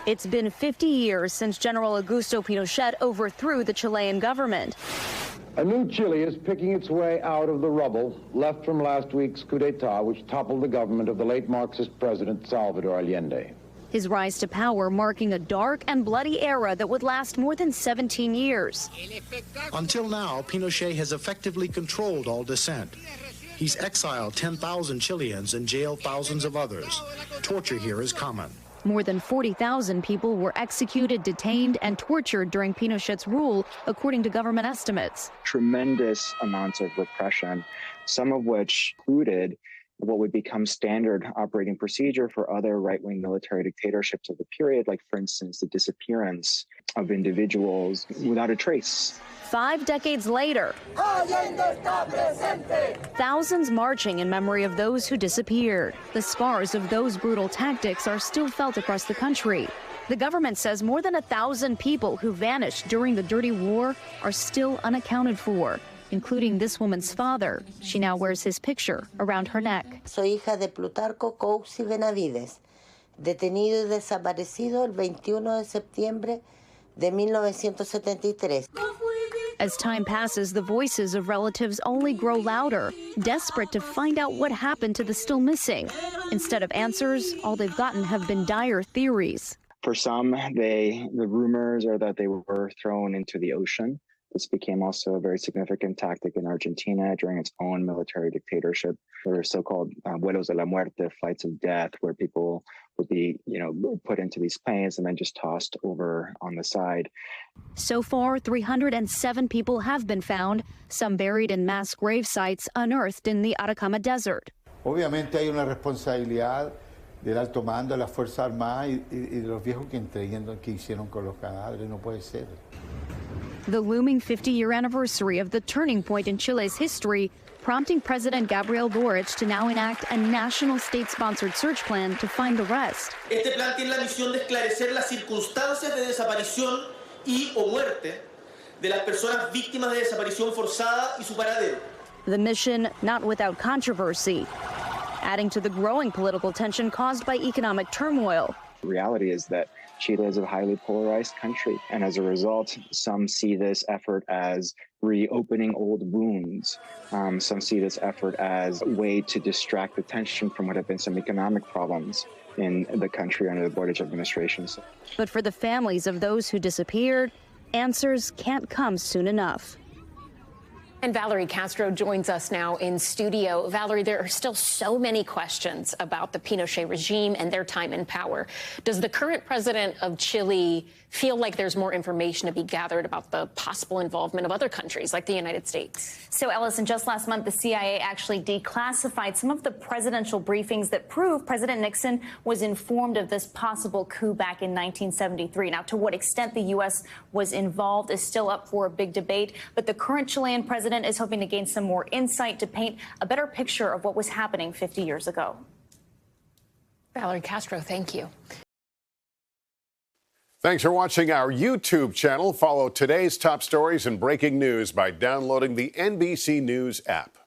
It's been 50 years since General Augusto Pinochet overthrew the Chilean government. A new Chile is picking its way out of the rubble left from last week's coup d'etat, which toppled the government of the late Marxist president Salvador Allende. His rise to power marking a dark and bloody era that would last more than 17 years. Until now, Pinochet has effectively controlled all dissent. He's exiled 10,000 Chileans and jailed thousands of others. Torture here is common. More than 40,000 people were executed, detained, and tortured during Pinochet's rule, according to government estimates. Tremendous amounts of repression, some of which included what would become standard operating procedure for other right-wing military dictatorships of the period, like, for instance, the disappearance of individuals without a trace. 5 decades later, thousands marching in memory of those who disappeared. The scars of those brutal tactics are still felt across the country. The government says more than 1,000 people who vanished during the dirty war are still unaccounted for, including this woman's father. She now wears his picture around her neck. Soy hija de Plutarco Cousi Benavides, detenido y desaparecido el 21 de septiembre de 1973. As time passes, the voices of relatives only grow louder, desperate to find out what happened to the still missing. Instead of answers, all they've gotten have been dire theories. For some, the rumors are that they were thrown into the ocean. This became also a very significant tactic in Argentina during its own military dictatorship. There were so-called vuelos de la muerte, flights of death, where people would be, put into these planes and then just tossed over on the side. So far, 307 people have been found, some buried in mass grave sites unearthed in the Atacama Desert. Obviamente hay una responsabilidad del alto mando de las Fuerzas Armadas y de los viejos que hicieron con los cadáveres. No puede ser. The looming 50-year anniversary of the turning point in Chile's history, prompting President Gabriel Boric to now enact a national state-sponsored search plan to find the rest. Este plan tiene la misión de esclarecer las circunstancias de desaparición y o muerte de las personas víctimas de desaparición forzada y su paradero. The mission not without controversy, adding to the growing political tension caused by economic turmoil. The reality is that Chile is a highly polarized country, and as a result, some see this effort as reopening old wounds. Some see this effort as a way to distract attention from what have been some economic problems in the country under the Boric administration. But for the families of those who disappeared, answers can't come soon enough. And Valerie Castro joins us now in studio. Valerie, there are still so many questions about the Pinochet regime and their time in power. Does the current president of Chile feel like there's more information to be gathered about the possible involvement of other countries like the United States? So, Ellison, just last month, the CIA actually declassified some of the presidential briefings that prove President Nixon was informed of this possible coup back in 1973. Now, to what extent the U.S. was involved is still up for a big debate, but the current Chilean president is hoping to gain some more insight to paint a better picture of what was happening 50 years ago. Valerie Castro, thank you. Thanks for watching our YouTube channel. Follow today's top stories and breaking news by downloading the NBC News app.